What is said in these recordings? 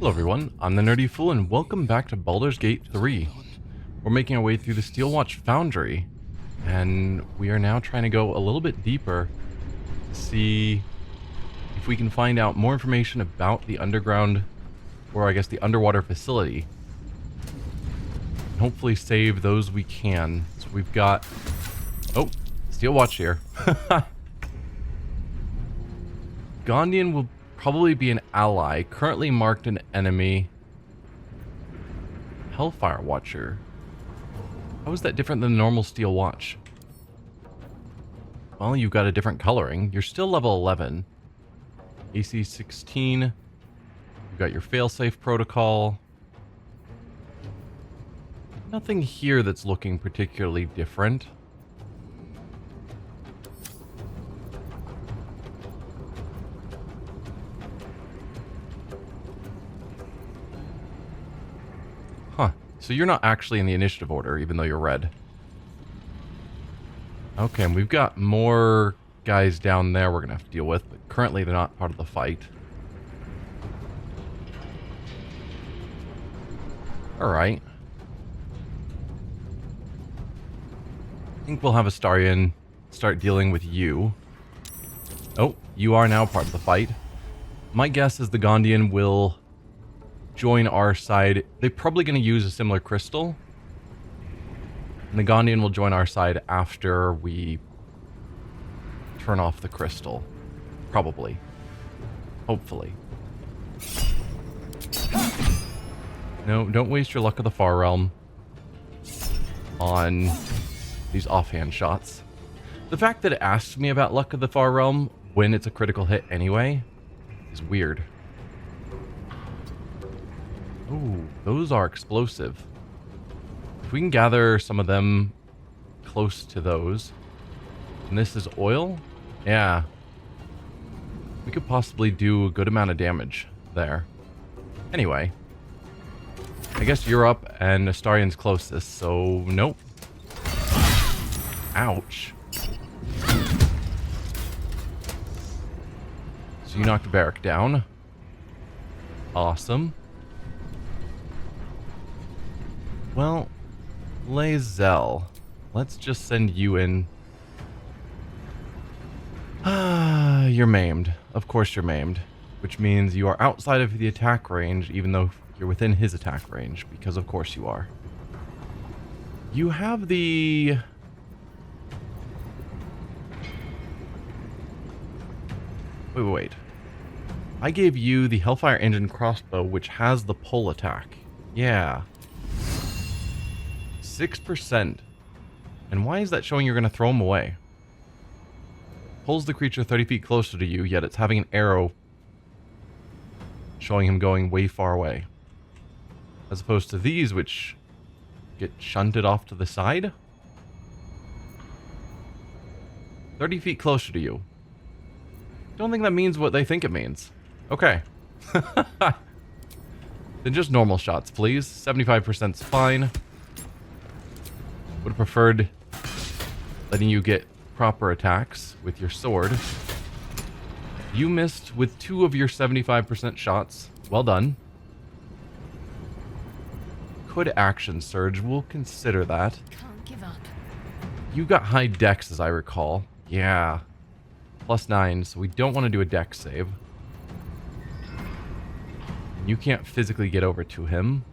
Hello everyone, I'm the Nerdy Fool and welcome back to Baldur's Gate 3. We're making our way through the Steelwatch Foundry, and we are now trying to go a little bit deeper to see if we can find out more information about the underground, or I guess the underwater facility. And hopefully save those we can. So we've got... Oh, Steelwatch here. Gondian will probably be an ally, currently marked an enemy. Hellfire Watcher. How is that different than the normal Steel Watch? Well, you've got a different coloring. You're still level 11. AC 16. You've got your failsafe protocol. Nothing here that's looking particularly different. So you're not actually in the initiative order, even though you're red. Okay, and we've got more guys down there we're going to have to deal with, but currently they're not part of the fight. Alright. I think we'll have Astarion start dealing with you. Oh, you are now part of the fight. My guess is the Gondian will join our side. They're probably going to use a similar crystal. And the Gondian will join our side after we turn off the crystal. Probably. Hopefully. No, don't waste your Luck of the Far Realm on these offhand shots. The fact that it asks me about Luck of the Far Realm when it's a critical hit anyway is weird. Ooh, those are explosive. If we can gather some of them close to those. And this is oil? Yeah. We could possibly do a good amount of damage there. Anyway. I guess you're up and Astarion's closest, so nope. Ouch. So you knocked Varric down. Awesome. Well, Lae'zel, let's just send you in. You're maimed. Of course you're maimed. Which means you are outside of the attack range, even though you're within his attack range, because of course you are. You have the... Wait. I gave you the Hellfire Engine crossbow, which has the pull attack. Yeah. 6%. And why is that showing you're going to throw him away? Pulls the creature 30 feet closer to you, yet it's having an arrow showing him going way far away. As opposed to these, which get shunted off to the side. 30 feet closer to you. Don't think that means what they think it means. Okay. Then just normal shots, please. 75%'s fine. Would have preferred letting you get proper attacks with your sword. You missed with 2 of your 75% shots. Well done. Could action surge. We'll consider that. Can't give up. You got high dex, as I recall. Yeah. +9, so we don't want to do a dex save. You can't physically get over to him.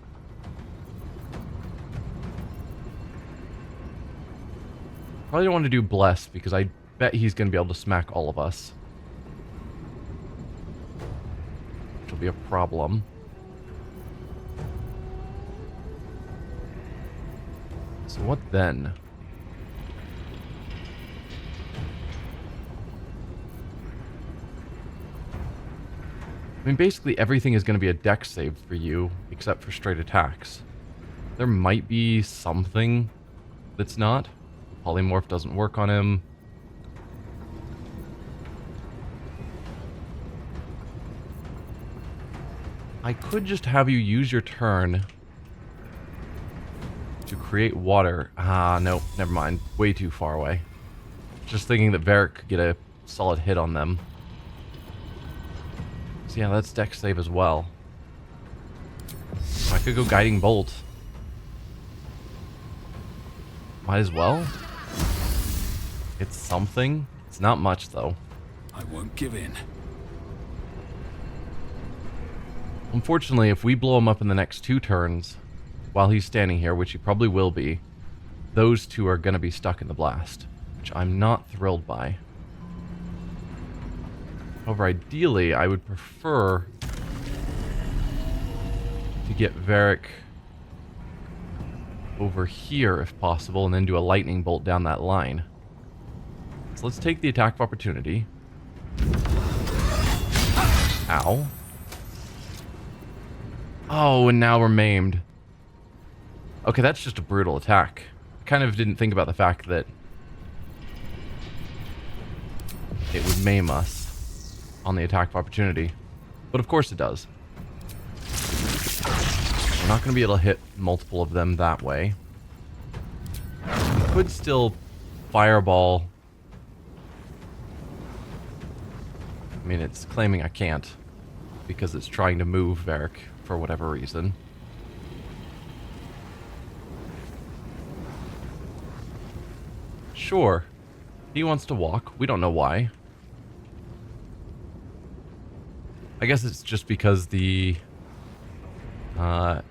Probably don't want to do Bless, because I bet he's going to be able to smack all of us. Which will be a problem. So what then? I mean, basically everything is going to be a dex save for you, except for straight attacks. There might be something that's not. Polymorph doesn't work on him. I could just have you use your turn to create water. Ah, no, never mind. Way too far away. Just thinking that Varric could get a solid hit on them. So yeah, that's dex save as well. I could go Guiding Bolt. Might as well. It's something. It's not much, though. I won't give in. Unfortunately, if we blow him up in the next 2 turns, while he's standing here, which he probably will be, those 2 are going to be stuck in the blast, which I'm not thrilled by. However, ideally, I would prefer to get Varric over here, if possible, and then do a lightning bolt down that line. So let's take the attack of opportunity. Ow. Oh, and now we're maimed. Okay, that's just a brutal attack. I kind of didn't think about the fact that it would maim us on the attack of opportunity. But of course it does. We're not going to be able to hit multiple of them that way. We could still fireball. I mean, it's claiming I can't because it's trying to move Varric for whatever reason. Sure. He wants to walk. We don't know why. I guess it's just because the Steel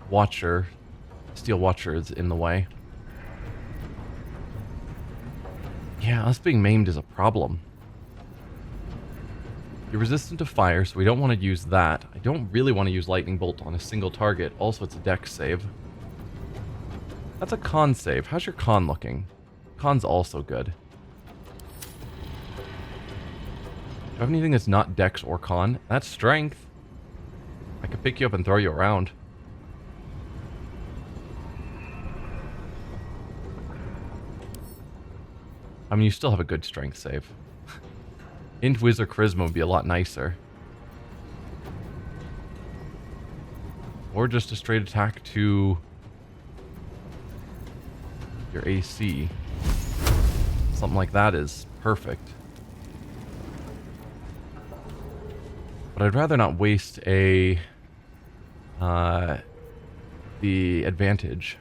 Watcher is in the way. Yeah, us being maimed is a problem. You're resistant to fire, so we don't want to use that. I don't really want to use Lightning Bolt on a single target. Also, it's a dex save. That's a con save. How's your con looking? Con's also good. Do you have anything that's not dex or con? That's strength. I could pick you up and throw you around. I mean, you still have a good strength save. Int, Wiz, or Charisma would be a lot nicer. Or just a straight attack to your AC. Something like that is perfect. But I'd rather not waste the advantage.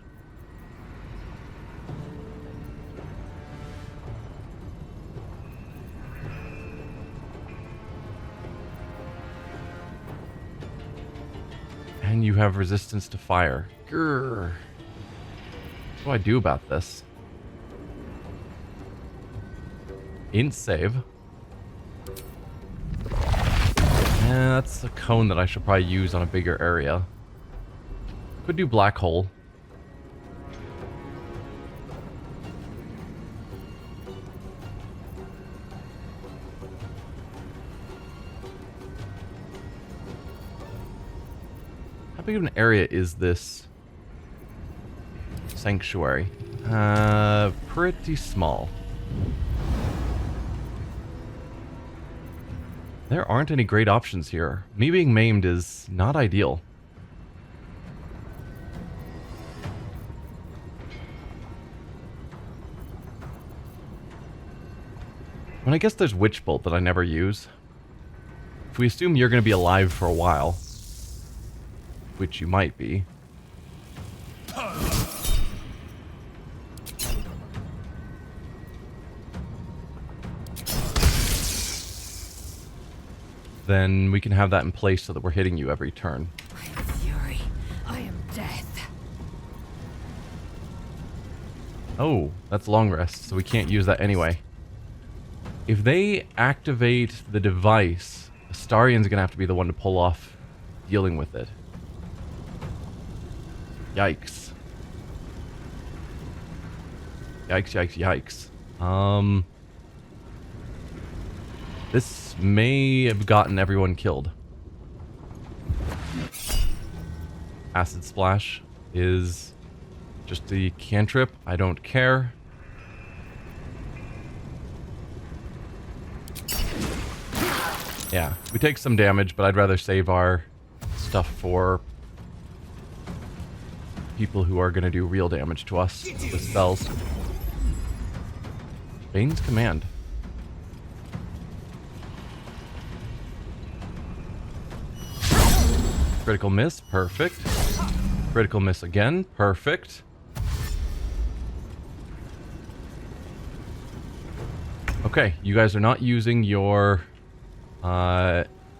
And you have resistance to fire. Grr. What do I do about this? Int save. And that's a cone that I should probably use on a bigger area. Could do black hole. How big of an area is this sanctuary? Pretty small. There aren't any great options here. Me being maimed is not ideal. And I guess there's Witch Bolt that I never use. If we assume you're going to be alive for a while, which you might be. Then we can have that in place so that we're hitting you every turn. I am fury. I am death. Oh, that's long rest, so we can't use that anyway. If they activate the device, Astarion's gonna have to be the one to pull off dealing with it. Yikes. Yikes, yikes, yikes. This may have gotten everyone killed. Acid Splash is just a cantrip. I don't care. Yeah, we take some damage, but I'd rather save our stuff for people who are going to do real damage to us with spells. Bane's Command. Critical miss, perfect. Critical miss again. Perfect. Okay, you guys are not using your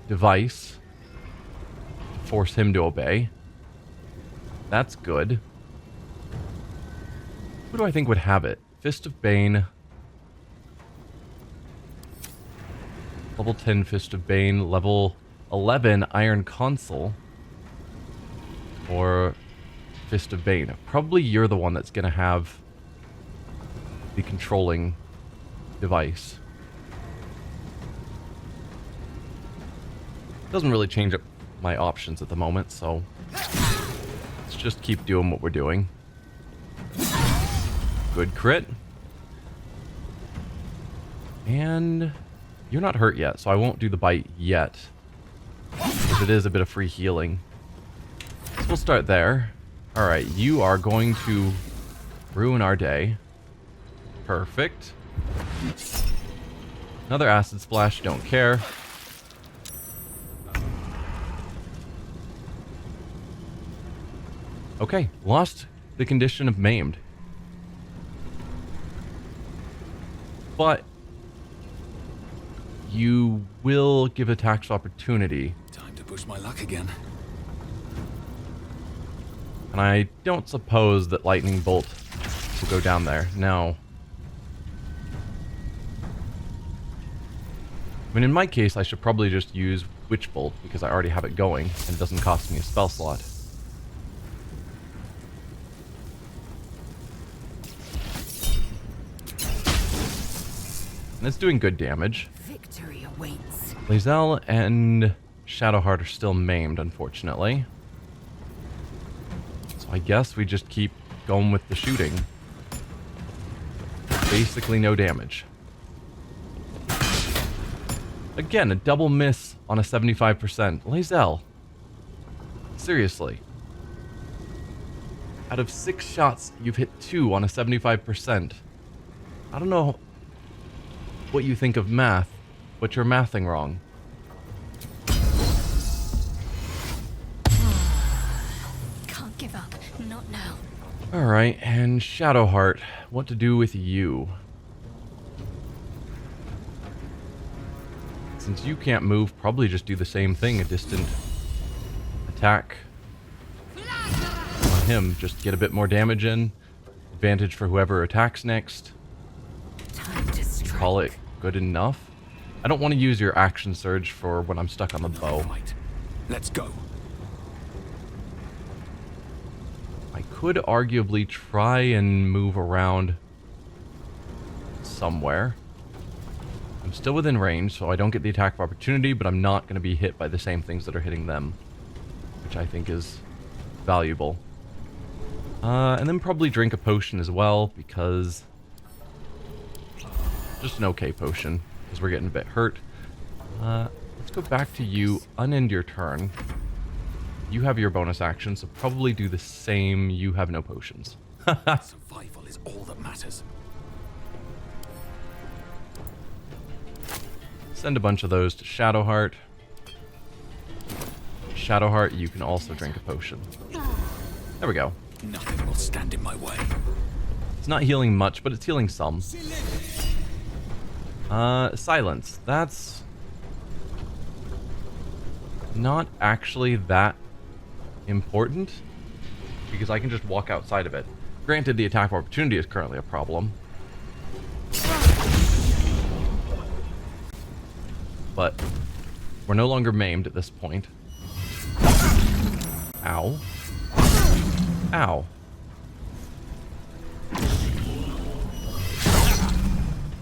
device to force him to obey. That's good. Who do I think would have it? Fist of Bane. Level 10 Fist of Bane. Level 11 Iron Console. Or Fist of Bane. Probably you're the one that's going to have the controlling device. Doesn't really change up my options at the moment, so let's just keep doing what we're doing. Good crit. And you're not hurt yet, so I won't do the bite yet, because it is a bit of free healing. So we'll start there. Alright, you are going to ruin our day. Perfect. Another acid splash, don't care. Okay, lost the condition of maimed. But you will give attacks opportunity. Time to push my luck again. And I don't suppose that lightning bolt will go down there. No. I mean, in my case, I should probably just use Witch Bolt because I already have it going and it doesn't cost me a spell slot. And it's doing good damage. Victory awaits. Lae'zel and Shadowheart are still maimed, unfortunately. So I guess we just keep going with the shooting. Basically no damage. Again, a double miss on a 75%. Lae'zel. Seriously. Out of 6 shots, you've hit 2 on a 75%. I don't know what you think of math, but you're mathing wrong. Can't give up. Not now. Alright, and Shadowheart, what to do with you? Since you can't move, probably just do the same thing, a distant attack on him. Just get a bit more damage in. Advantage for whoever attacks next. Time to strike. Call it good enough. I don't want to use your action surge for when I'm stuck on the bow. Right. Let's go. I could arguably try and move around somewhere. I'm still within range, so I don't get the attack of opportunity, but I'm not going to be hit by the same things that are hitting them, which I think is valuable. And then probably drink a potion as well, because just an okay potion, because we're getting a bit hurt. Let's go back to you, unend your turn. You have your bonus action, so probably do the same. You have no potions. Survival is all that matters. Send a bunch of those to Shadowheart. Shadowheart, you can also drink a potion. There we go. Nothing will stand in my way. It's not healing much, but it's healing some. Silence. That's not actually that important, because I can just walk outside of it. Granted, the attack of opportunity is currently a problem. But we're no longer maimed at this point. Ow. Ow.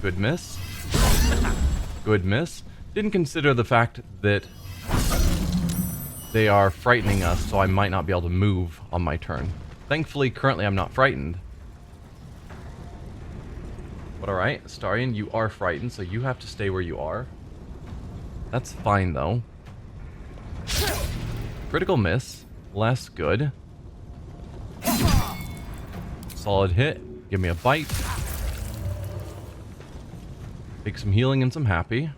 Good miss. Good miss. Didn't consider the fact that they are frightening us, so I might not be able to move on my turn. Thankfully, currently I'm not frightened. But alright, Astarion, you are frightened, so you have to stay where you are. That's fine, though. Critical miss. Less good. Solid hit. Give me a bite. Take some healing and some happy.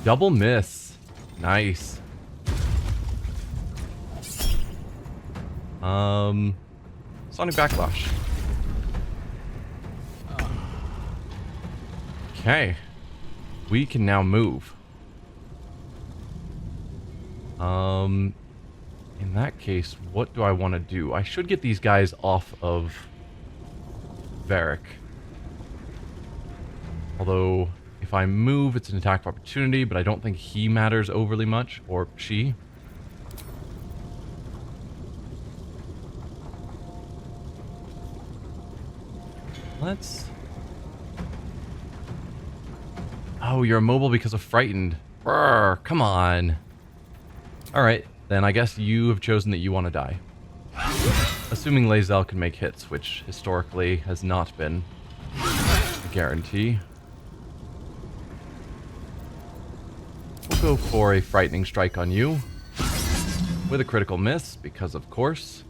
Double miss. Nice. Sonic Backlash. Okay. We can now move. In that case, what do I want to do? I should get these guys off of Varric. Although, if I move, it's an attack of opportunity, but I don't think he matters overly much, or she. Let's... Oh, you're immobile because of frightened. Brr, come on. Alright, then I guess you have chosen that you want to die. Assuming Lae'zel can make hits, which historically has not been a guarantee. We'll go for a frightening strike on you. With a critical miss, because of course.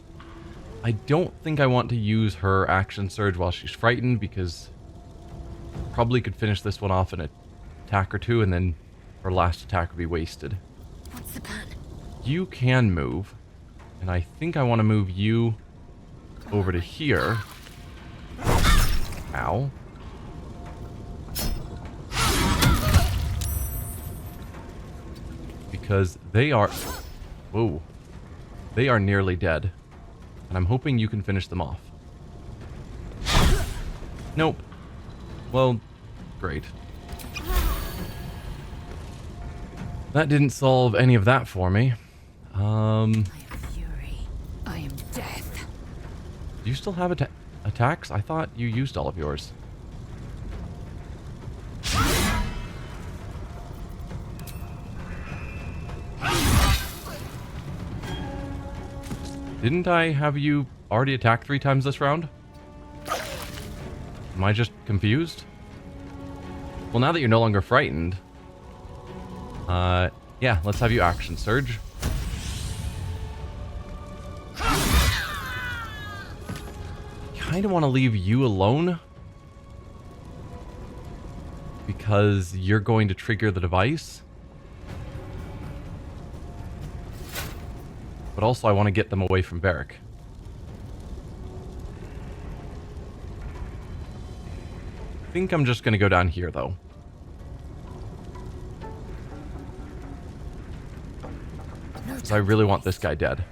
I don't think I want to use her action surge while she's frightened, because probably could finish this one off in an attack or two, and then her last attack would be wasted. What's the plan? You can move, and I think I want to move you over to here. Ow. Because they are... Whoa. They are nearly dead. And I'm hoping you can finish them off. Nope. Well, great. That didn't solve any of that for me. I am fury. I am death. Do you still have attacks? I thought you used all of yours. Didn't I have you already attack 3 times this round? Am I just confused? Well, now that you're no longer frightened... yeah, let's have you action surge. Kinda want to leave you alone. Because you're going to trigger the device. But also I want to get them away from Varric. I think I'm just going to go down here, though. Because I really want this guy dead.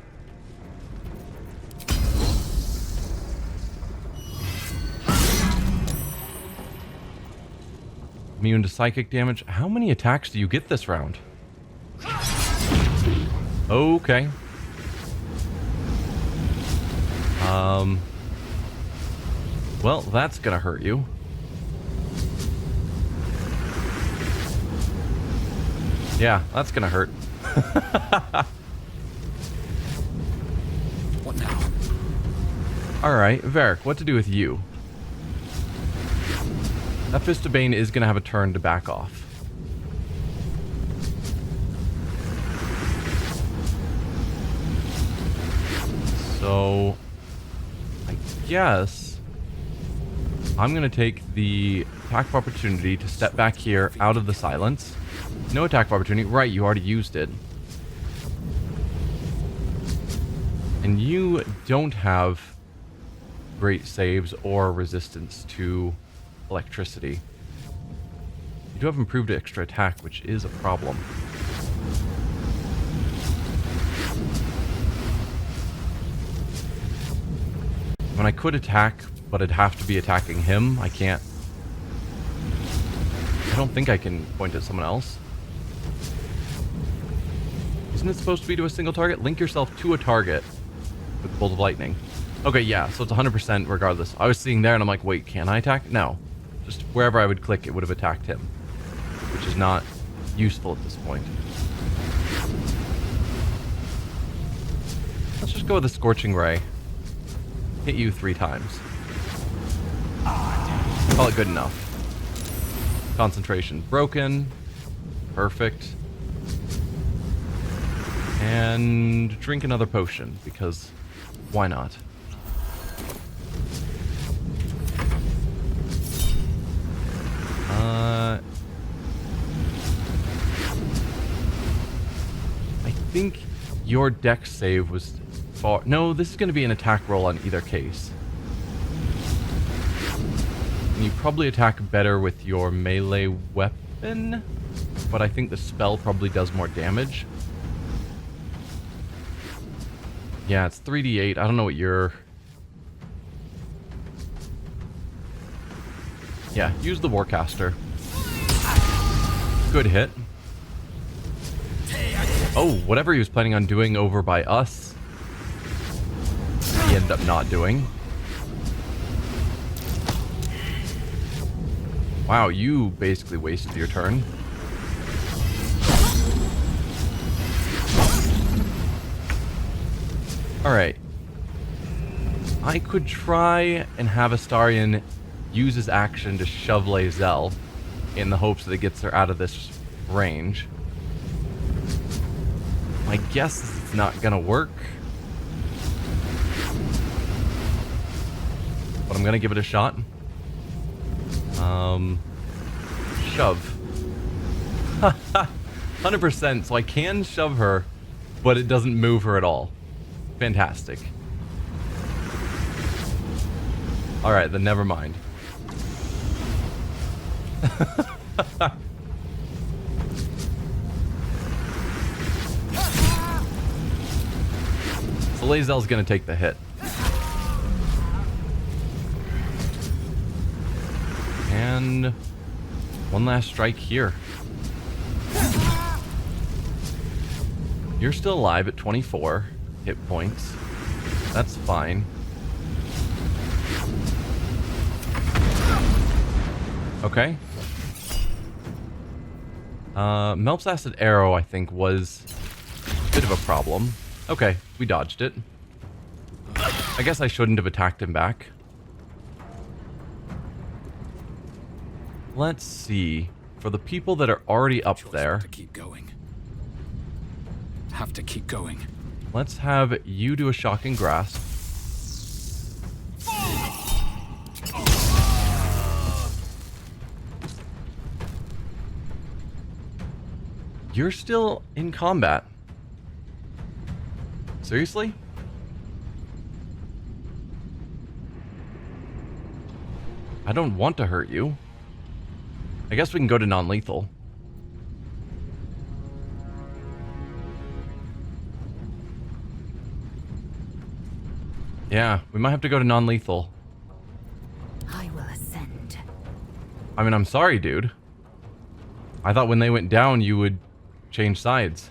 Immune to psychic damage. How many attacks do you get this round? Okay. Well, that's gonna hurt you. Yeah, that's gonna hurt. What now? Alright, Varric, what to do with you? That Fist of Bane is gonna have a turn to back off. So... I guess... I'm going to take the attack of opportunity to step back here out of the silence. No attack of opportunity. Right, you already used it. And you don't have great saves or resistance to electricity. You do have improved extra attack, which is a problem. When I could attack, but it'd have to be attacking him. I can't... I don't think I can point at someone else. Isn't it supposed to be to a single target? Link yourself to a target with Bolt of Lightning. Okay, yeah, so it's 100% regardless. I was seeing there and I'm like, wait, can I attack? No. Just wherever I would click, it would have attacked him. Which is not useful at this point. Let's just go with a Scorching Ray. Hit you 3 times. Call it good enough. Concentration broken. Perfect. And drink another potion, because why not? I think your dex save was far. No, this is going to be an attack roll on either case. And you probably attack better with your melee weapon, but I think the spell probably does more damage. Yeah, it's 3d8. I don't know what your... Yeah, use the Warcaster. Good hit. Oh, whatever he was planning on doing over by us, he ended up not doing. Wow, you basically wasted your turn. Alright. I could try and have Astarion use his action to shove Lae'zel in the hopes that it gets her out of this range. My guess is it's not gonna work. But I'm gonna give it a shot. Shove. 100%, so I can shove her, but it doesn't move her at all. Fantastic. Alright, then never mind. So Lae'zel's gonna take the hit. And one last strike here. You're still alive at 24 hit points. That's fine. Okay. Melp's acid arrow, I think, was a bit of a problem. Okay, we dodged it. I guess I shouldn't have attacked him back. Let's see. For the people that are already up there, To keep going. Have to keep going. let's have you do a shocking grasp. You're still in combat. Seriously? I don't want to hurt you. I guess we can go to non-lethal. Yeah, we might have to go to non-lethal. I will ascend. I mean, I'm sorry, dude. I thought when they went down, you would change sides.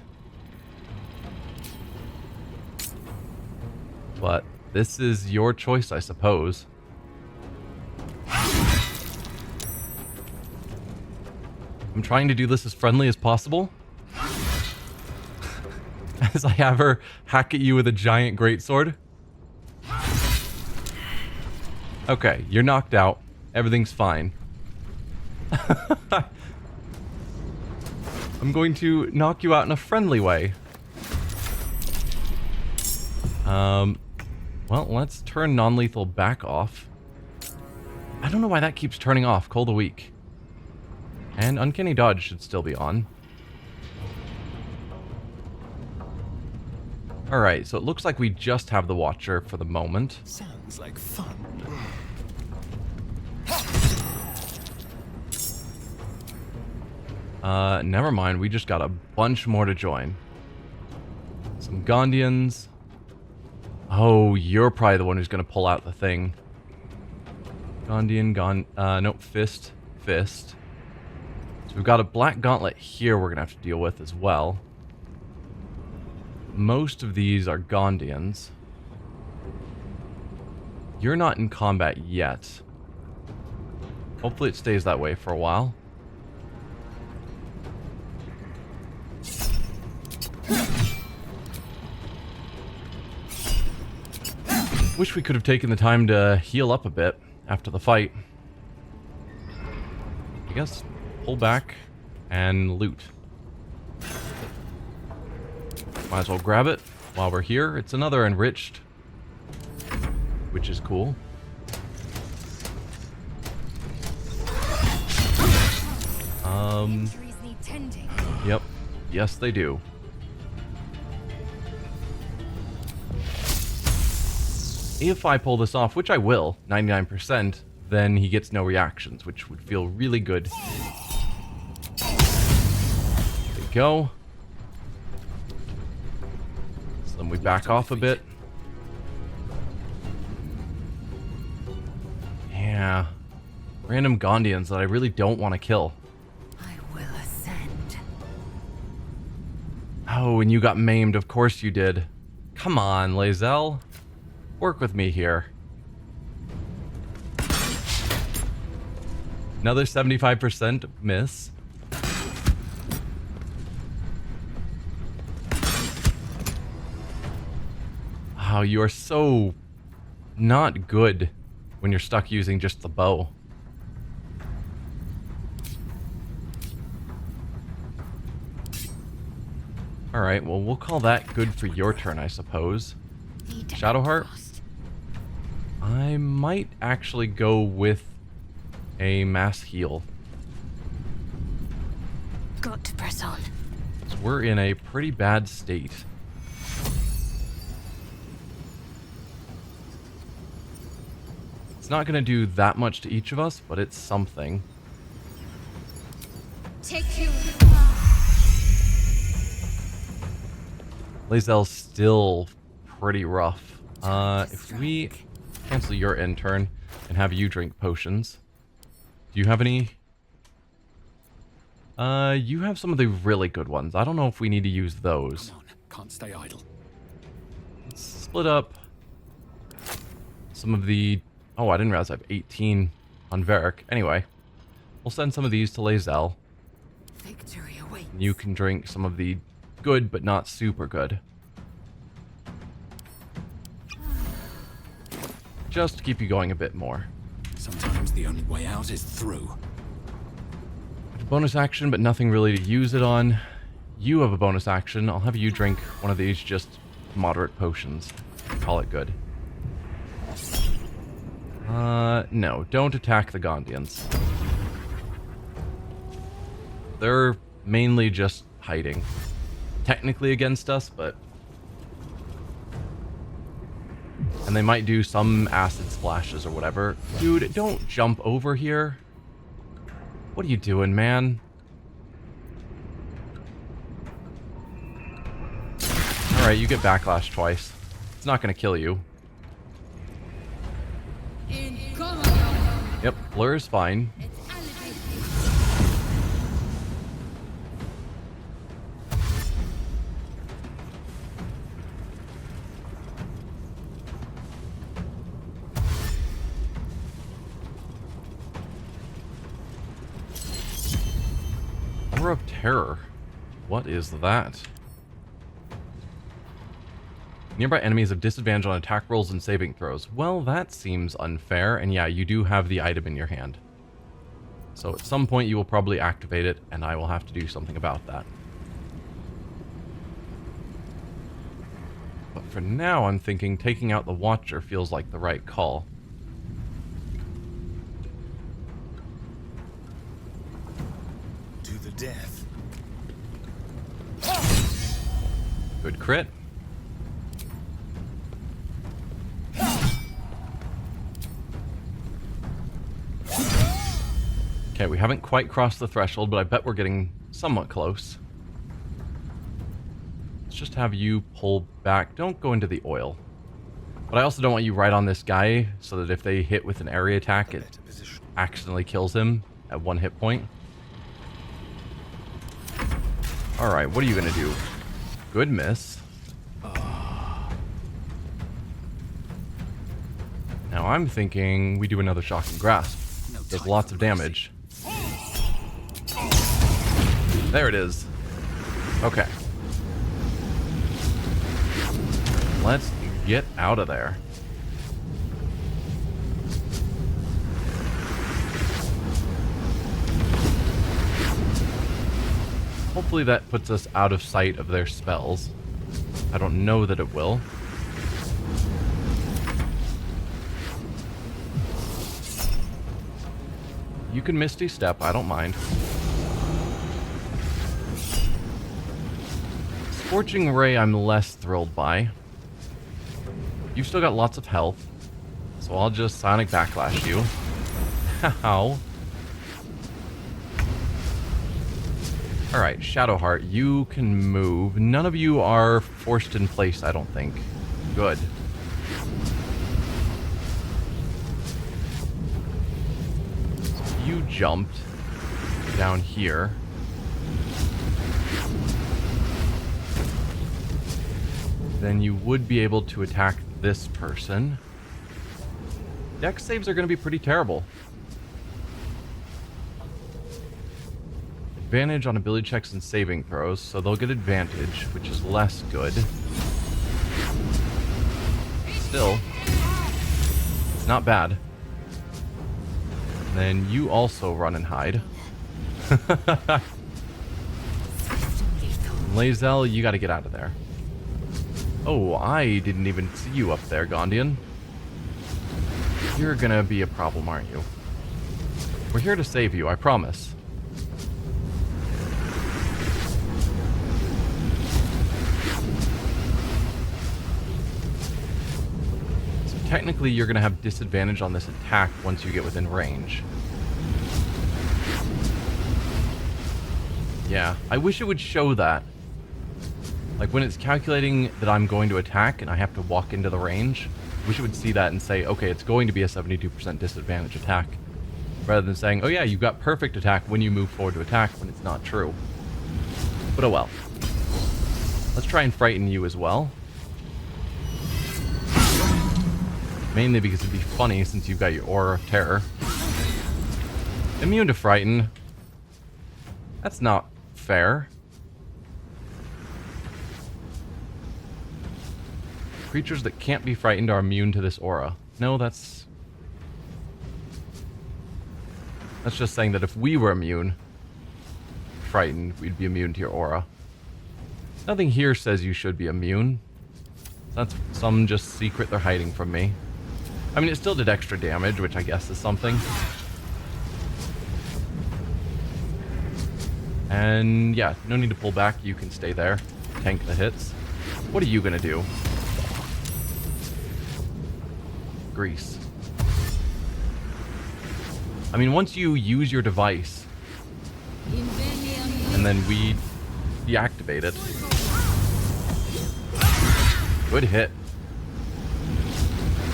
But this is your choice, I suppose. I'm trying to do this as friendly as possible. As I have her hack at you with a giant greatsword. Okay, you're knocked out. Everything's fine. I'm going to knock you out in a friendly way. Well, let's turn non-lethal back off. I don't know why that keeps turning off. Cold a week. And Uncanny Dodge should still be on. Alright, so it looks like we just have the Watcher for the moment. Sounds like fun. Never mind, we just got a bunch more to join. Some Gondians. Oh, you're probably the one who's gonna pull out the thing. Gondian, nope, Fist. So we've got a Black Gauntlet here we're gonna have to deal with as well. Most of these are Gondians. You're not in combat yet. Hopefully it stays that way for a while. Wish we could have taken the time to heal up a bit after the fight. I guess pull back and loot. Might as well grab it while we're here. It's another enriched, which is cool. Injuries need tending. Yep. Yes, they do. If I pull this off, which I will, 99%, then he gets no reactions, which would feel really good. There you go. So then we back off a bit. Yeah. Random Gondians that I really don't want to kill. I will ascend. Oh, and you got maimed. Of course you did. Come on, Lae'zel. Work with me here. Another 75% miss. Wow, you are so not good when you're stuck using just the bow. Alright, well, we'll call that good for your turn, I suppose. Shadowheart? I might actually go with a mass heal. Got to press on. So we're in a pretty bad state. It's not going to do that much to each of us, but it's something. Take you. Lae'zel's still pretty rough. If we cancel your intern and have you drink potions. Do you have any? You have some of the really good ones. I don't know if we need to use those. Come on, can't stay idle. Let's split up some of the... Oh, I didn't realize I have 18 on Varric. Anyway, we'll send some of these to Lae'zel. Victory awaits. You can drink some of the good but not super good. Just to keep you going a bit more. Sometimes the only way out is through. Bonus action, but nothing really to use it on. You have a bonus action. I'll have you drink one of these just moderate potions. Call it good. No, don't attack the Gondians. They're mainly just hiding. Technically against us, but... And they might do some acid splashes or whatever. Dude, don't jump over here. What are you doing, man? Alright, you get backlash twice. It's not going to kill you. Yep, blur is fine. Aura of Terror. What is that? Nearby enemies have disadvantage on attack rolls and saving throws. Well, that seems unfair, and yeah, you do have the item in your hand. So at some point you will probably activate it, and I will have to do something about that. But for now, I'm thinking taking out the Watcher feels like the right call. To the death. Good crit. Okay, we haven't quite crossed the threshold, but I bet we're getting somewhat close. Let's just have you pull back. Don't go into the oil. But I also don't want you right on this guy, so that if they hit with an area attack, it accidentally kills him at 1 hit point. Alright, what are you gonna do? Good miss. Now I'm thinking we do another Shocking Grasp. Does lots of damage. There it is. Okay. Let's get out of there. Hopefully that puts us out of sight of their spells. I don't know that it will. You can Misty Step, I don't mind. Scorching Ray I'm less thrilled by. You've still got lots of health. So I'll just Sonic Backlash you. How? Alright, Shadowheart, you can move. None of you are forced in place, I don't think. Good. So you jumped down here. Then you would be able to attack this person. Dex saves are going to be pretty terrible. Advantage on ability checks and saving throws, so they'll get advantage, which is less good. Still, it's not bad. And then you also run and hide. Lae'zel, you gotta get out of there. Oh, I didn't even see you up there, Gondian. You're gonna be a problem, aren't you? We're here to save you, I promise. Technically, you're going to have disadvantage on this attack once you get within range. Yeah, I wish it would show that. Like, when it's calculating that I'm going to attack and I have to walk into the range, I wish it would see that and say, okay, it's going to be a 72% disadvantage attack. Rather than saying, oh yeah, you've got perfect attack when you move forward to attack, when it's not true. But oh well. Let's try and frighten you as well. Mainly because it'd be funny since you've got your Aura of Terror. Immune to Frighten. That's not fair. Creatures that can't be frightened are immune to this aura. No, that's just saying that if we were immune, frightened, we'd be immune to your aura. Nothing here says you should be immune. That's some just secret they're hiding from me. I mean, it still did extra damage, which I guess is something. And yeah, no need to pull back. You can stay there. Tank the hits. What are you gonna do? Grease. I mean, once you use your device, and then we deactivate it. Good hit.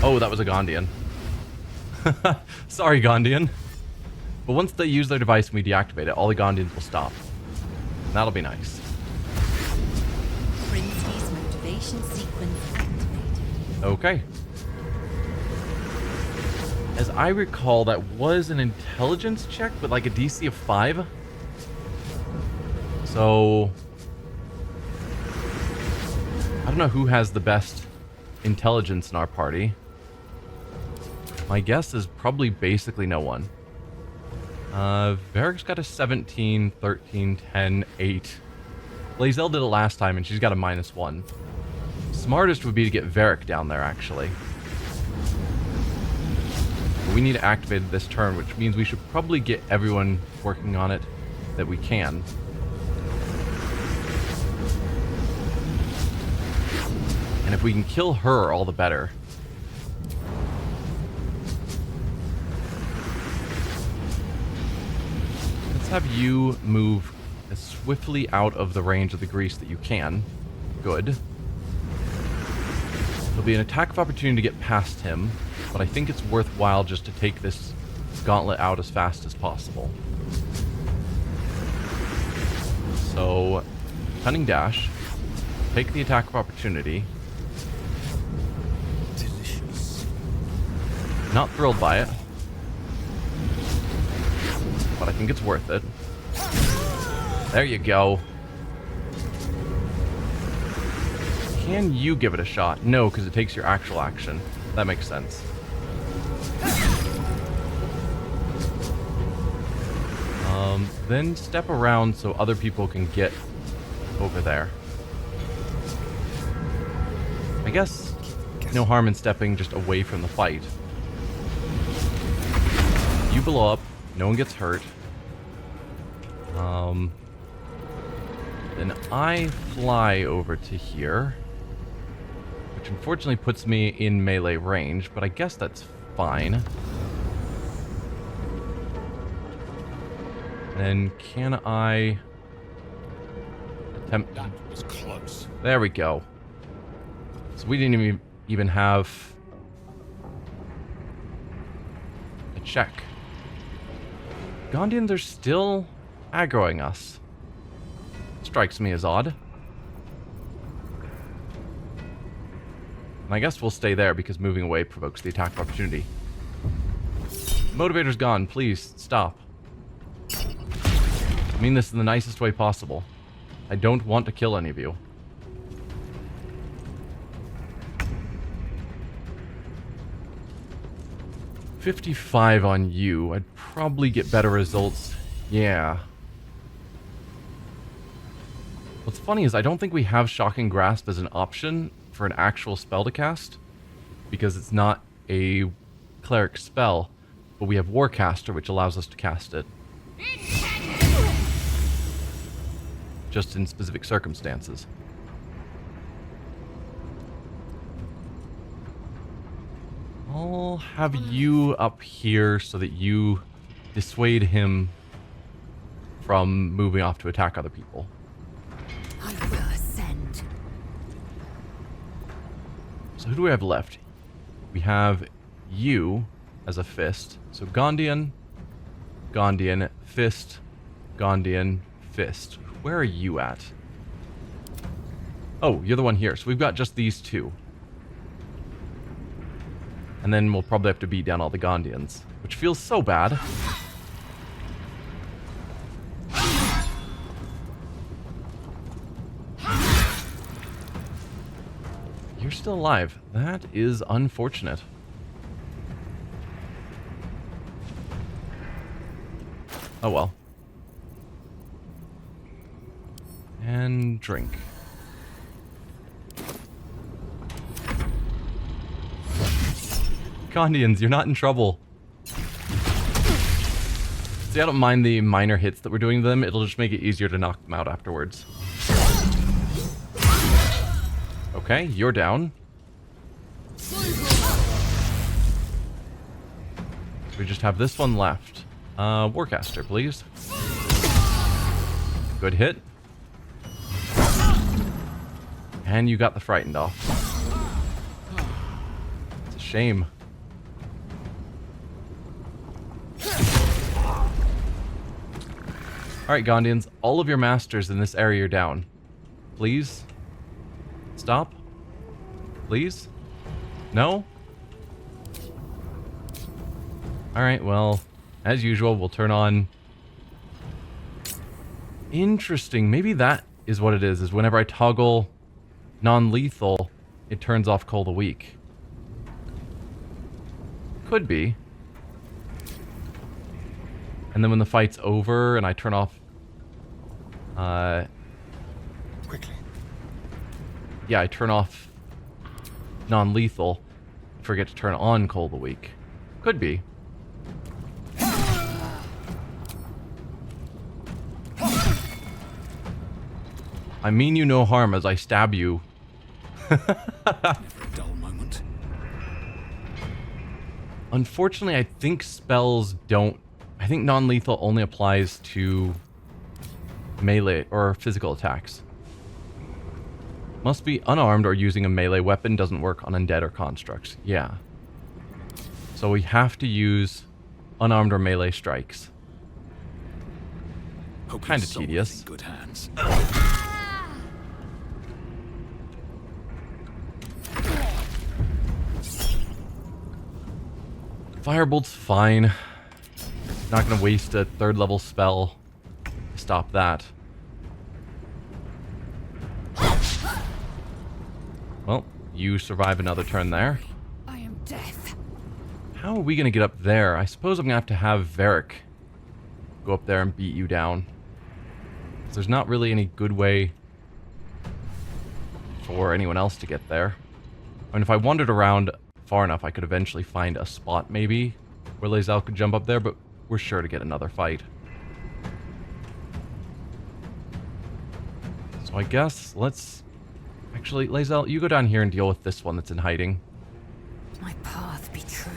Oh, that was a Gondian. Sorry, Gondian. But once they use their device and we deactivate it, all the Gondians will stop. And that'll be nice. Prince's motivation sequence activated. Okay. As I recall, that was an intelligence check with like a DC of 5. So I don't know who has the best intelligence in our party. My guess is probably basically no one. Varric's got a 17, 13, 10, 8. Lae'zel did it last time and she's got a -1. Smartest would be to get Varric down there, actually. But we need to activate it this turn, which means we should probably get everyone working on it that we can. And if we can kill her, all the better. Let's have you move as swiftly out of the range of the grease that you can. Good. There'll be an attack of opportunity to get past him, but I think it's worthwhile just to take this gauntlet out as fast as possible. So, Cunning Dash, take the attack of opportunity. Delicious. Not thrilled by it, but I think it's worth it. There you go. Can you give it a shot? No, because it takes your actual action. That makes sense. Then step around so other people can get over there. I guess no harm in stepping just away from the fight. You blow up, no one gets hurt. Then I fly over to here, which unfortunately puts me in melee range, but I guess that's fine. Then can I attempt? That was close. There we go. So we didn't even have a check. Gondians are still aggroing us. Strikes me as odd. And I guess we'll stay there because moving away provokes the attack of opportunity. Motivator's gone. Please, stop. I mean this in the nicest way possible. I don't want to kill any of you. $55 on you. I'd probably get better results. Yeah. What's funny is I don't think we have Shocking Grasp as an option for an actual spell to cast, because it's not a cleric spell, but we have Warcaster, which allows us to cast it. Just in specific circumstances. I'll have you up here so that you dissuade him from moving off to attack other people. I will ascend. So who do we have left? We have you as a fist. So Gondian, Gondian, fist, Gondian, fist. Where are you at? Oh, you're the one here. So we've got just these two. And then we'll probably have to beat down all the Gondians, which feels so bad. You're still alive. That is unfortunate. Oh well. And drink. Gondians, you're not in trouble. See, I don't mind the minor hits that we're doing to them. It'll just make it easier to knock them out afterwards. Okay, you're down. We just have this one left. Warcaster, please. Good hit. And you got the frightened off. It's a shame. Alright, Gondians, all of your masters in this area are down. Please? Stop? Please? No? Alright, well, as usual, we'll turn on... Interesting, maybe that is what it is whenever I toggle non-lethal, it turns off Call the Weak. Could be. And then when the fight's over and I turn off... Quickly. Yeah, I turn off non-lethal. Forget to turn on Call the Weak. Could be. I mean you no harm as I stab you. Never a dull moment. Unfortunately, I think spells don't... I think non-lethal only applies to melee or physical attacks. Must be unarmed or using a melee weapon. Doesn't work on undead or constructs. Yeah. So we have to use unarmed or melee strikes. Kind of tedious. In good hands. Firebolt's fine. Not going to waste a 3rd level spell to stop that. Well, you survive another turn there. I am death. How are we going to get up there? I suppose I'm going to have Varric go up there and beat you down. 'Cause there's not really any good way for anyone else to get there. I mean, if I wandered around far enough, I could eventually find a spot, maybe, where Lae'zel could jump up there, but we're sure to get another fight. So I guess let's... Actually, Lae'zel, you go down here and deal with this one that's in hiding. My path be true.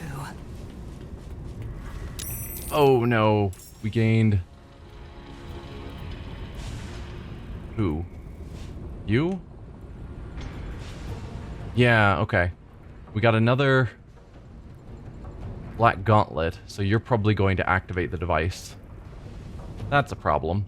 Oh no, we gained... Who? You? Yeah, okay. We got another black gauntlet, so you're probably going to activate the device. That's a problem.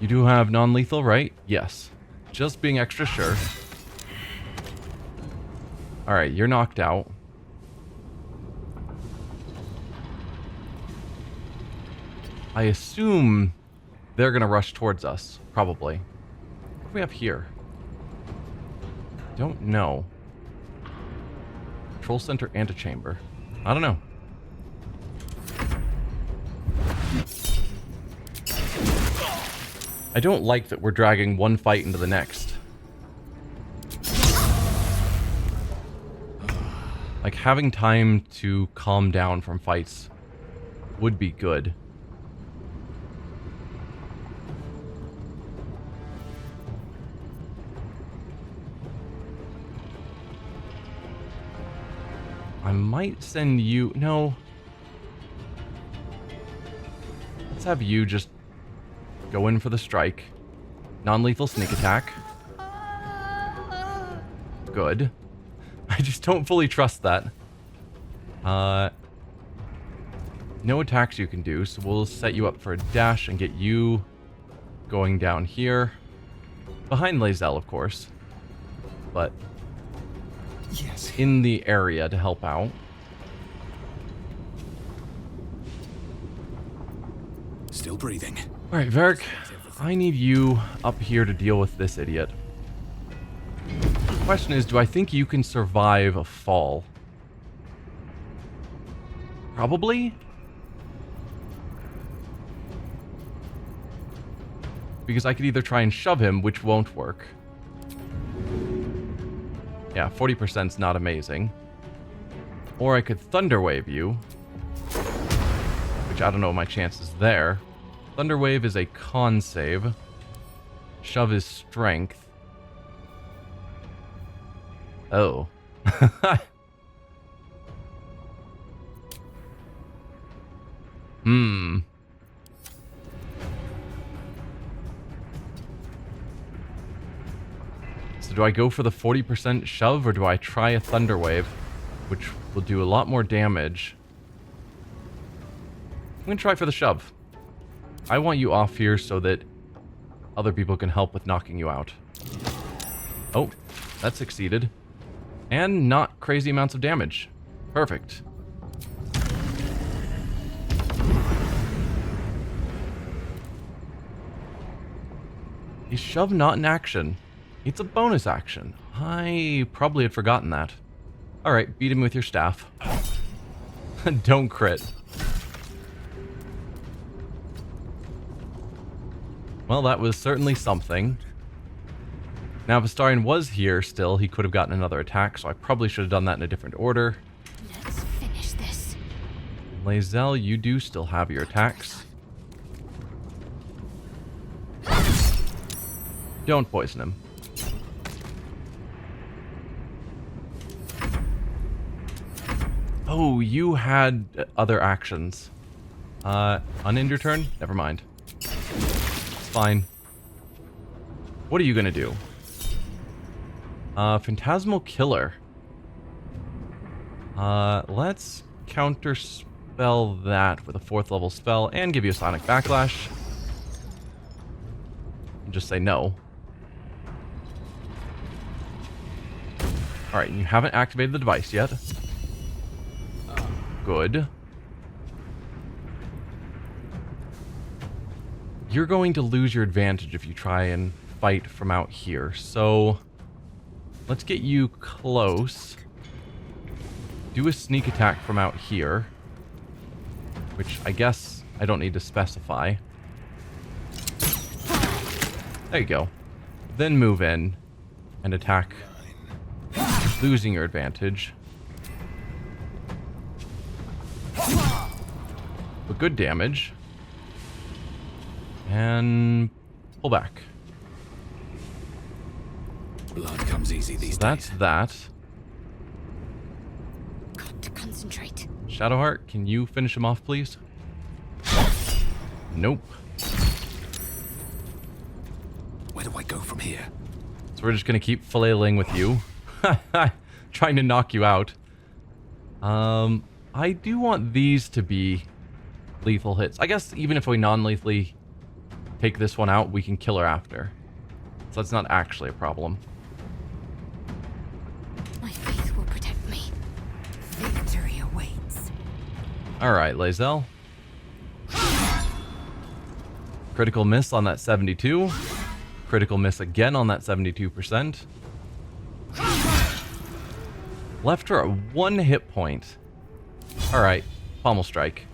You do have non-lethal, right? Yes. Just being extra sure. Alright, you're knocked out. I assume they're gonna rush towards us. Probably. What do we have here? Don't know. Control center antechamber. I don't know. I don't like that we're dragging one fight into the next. Like, having time to calm down from fights would be good. I might send you... No. Let's have you just go in for the strike. Non-lethal sneak attack. Good. I just don't fully trust that. No attacks you can do, so we'll set you up for a dash and get you going down here. Behind Lae'zel, of course. But Yes. in the area to help out. Still breathing. Alright, Varric, I need you up here to deal with this idiot. The question is, do I think you can survive a fall? Probably? Because I could either try and shove him, which won't work. Yeah, 40%'s not amazing. Or I could Thunder Wave you. Which I don't know my chances there. Thunder Wave is a con save. Shove is strength. Oh. Hmm. So do I go for the 40% shove, or do I try a Thunder Wave, which will do a lot more damage? I'm going to try for the shove. I want you off here so that other people can help with knocking you out. Oh, that succeeded. And not crazy amounts of damage. Perfect. Is shove not an action? It's a bonus action. I probably had forgotten that. Alright, beat him with your staff. Don't crit. Well, that was certainly something. Now, if Astarion was here still, he could have gotten another attack, so I probably should have done that in a different order. Let's finish this. Lae'zel, you do still have your attacks. Don't poison him. Oh, you had other actions. Unend your turn? Never mind. It's fine. What are you gonna do? Phantasmal Killer. Let's counterspell that with a 4th level spell and give you a Sonic Backlash. And just say no. Alright, and you haven't activated the device yet. Good. You're going to lose your advantage if you try and fight from out here, so let's get you close. Do a sneak attack from out here, which I guess I don't need to specify. There you go. Then move in and attack, losing your advantage. But good damage. And pull back. Blood comes easy these That's days. that. Got to concentrate. Shadowheart, can you finish him off, please? Nope. Where do I go from here? So we're just gonna keep flailing with you. Trying to knock you out. I do want these to be lethal hits. I guess even if we non-lethally take this one out, we can kill her after. So that's not actually a problem. My faith will protect me. Victory awaits. Alright, Lae'zel. Critical miss on that 72. Critical miss again on that 72%. Left her at 1 hit point. Alright, pommel strike.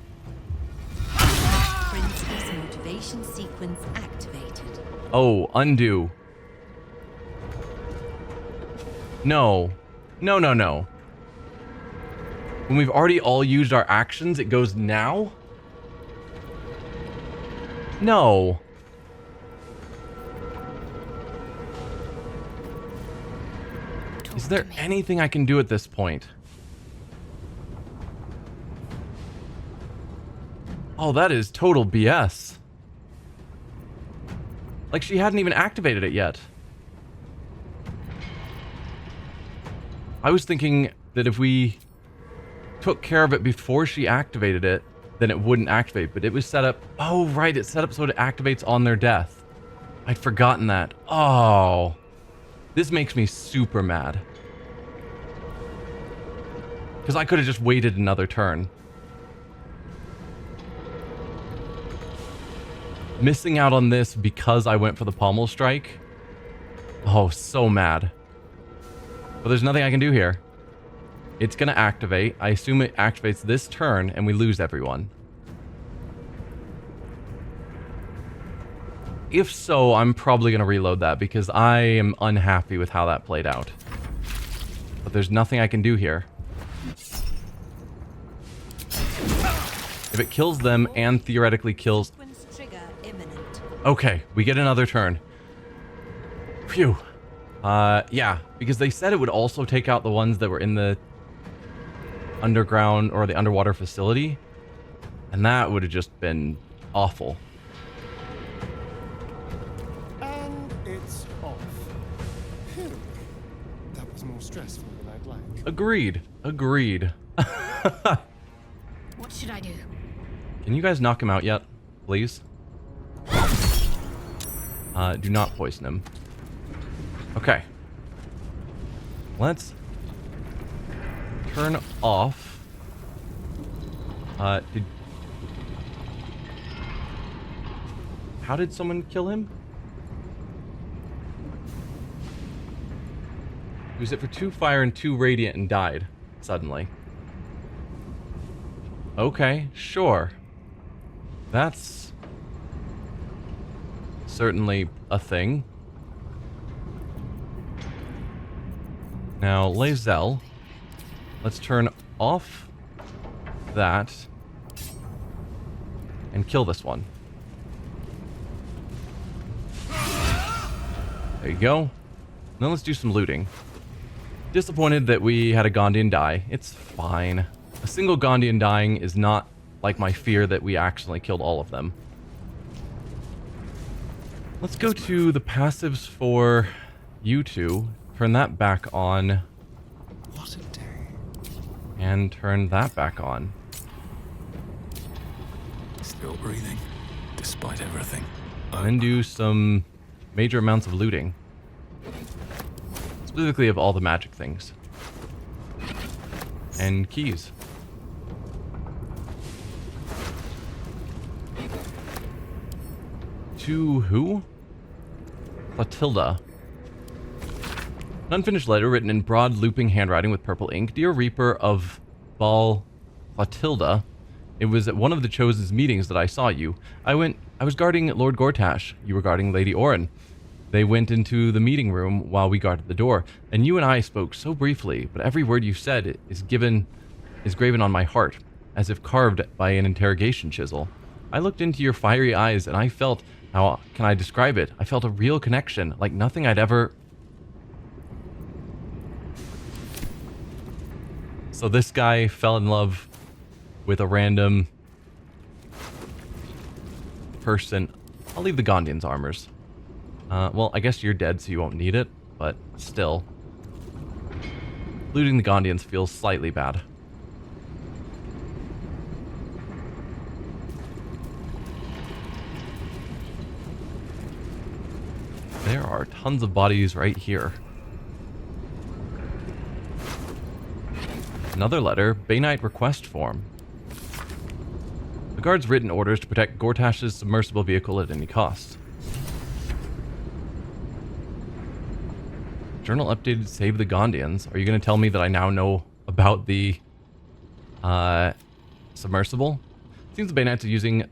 Princess motivation sequence activated. Oh, undo. No. No, no, no. When we've already all used our actions, it goes now? No. Is there anything I can do at this point? Oh, that is total BS. Like, she hadn't even activated it yet. I was thinking that if we took care of it before she activated it, then it wouldn't activate, but it was set up... Oh, right, it's set up so it activates on their death. I'd forgotten that. Oh. This makes me super mad. Because I could have just waited another turn. Missing out on this because I went for the pommel strike. Oh, so mad. But there's nothing I can do here. It's going to activate. I assume it activates this turn and we lose everyone. If so, I'm probably going to reload that because I am unhappy with how that played out. But there's nothing I can do here. If it kills them and theoretically kills... Sequence trigger imminent. Okay, we get another turn. Phew. Yeah, because they said it would also take out the ones that were in the underground or the underwater facility. And that would have just been awful. And it's off. Phew. That was more stressful than I'd like. Agreed. Agreed. What should I do? Can you guys knock him out yet, please? Do not poison him. Okay. Let's turn off. How did someone kill him? He was hit for 2 fire and 2 radiant and died suddenly. Okay, sure. That's certainly a thing. Now, Lae'zel, let's turn off that and kill this one. There you go. Now let's do some looting. Disappointed that we had a Gondian die. It's fine. A single Gondian dying is not like my fear that we accidentally killed all of them. Let's go to the passives for you two. Turn that back on. What a day. And turn that back on. Still breathing, despite everything. And then do some major amounts of looting. Specifically of all the magic things. And keys. To who? Clotilda. An unfinished letter written in broad looping handwriting with purple ink. Dear Reaper of Bal Clotilda, it was at one of the Chosen's meetings that I saw you. I was guarding Lord Gortash. You were guarding Lady Orin. They went into the meeting room while we guarded the door, and you and I spoke so briefly, but every word you said is graven on my heart, as if carved by an interrogation chisel. I looked into your fiery eyes, and I felt, how can I describe it? I felt a real connection, like nothing I'd ever So this guy fell in love with a random person. I'll leave the Gondian's armors. Well, I guess you're dead, so you won't need it, but still. Looting the Gondians feels slightly bad. There are tons of bodies right here. Another letter, Bainite request form. The guard's written orders to protect Gortash's submersible vehicle at any cost. Journal updated Save the Gondians. Are you going to tell me that I now know about the submersible? Seems the Bainites are using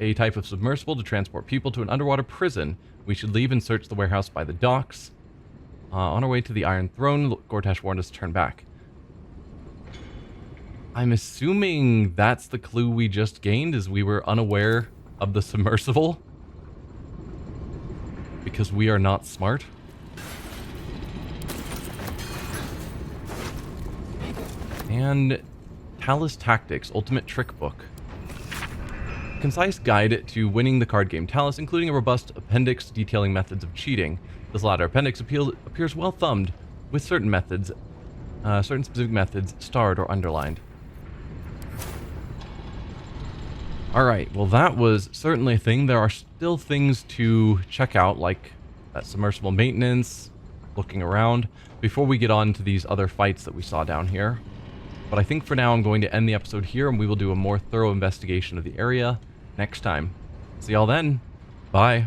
a type of submersible to transport people to an underwater prison. We should leave and search the warehouse by the docks. On our way to the Iron Throne, Gortash warned us to turn back. I'm assuming that's the clue we just gained, is we were unaware of the submersible. Because we are not smart. And Talus Tactics, Ultimate Trick Book. Concise guide to winning the card game Talus, including a robust appendix detailing methods of cheating. This latter appendix appears well thumbed, with certain methods, certain specific methods starred or underlined. Alright, well that was certainly a thing. There are still things to check out, like that submersible maintenance, looking around, before we get on to these other fights that we saw down here. But I think for now I'm going to end the episode here, and we will do a more thorough investigation of the area next time. See y'all then. Bye.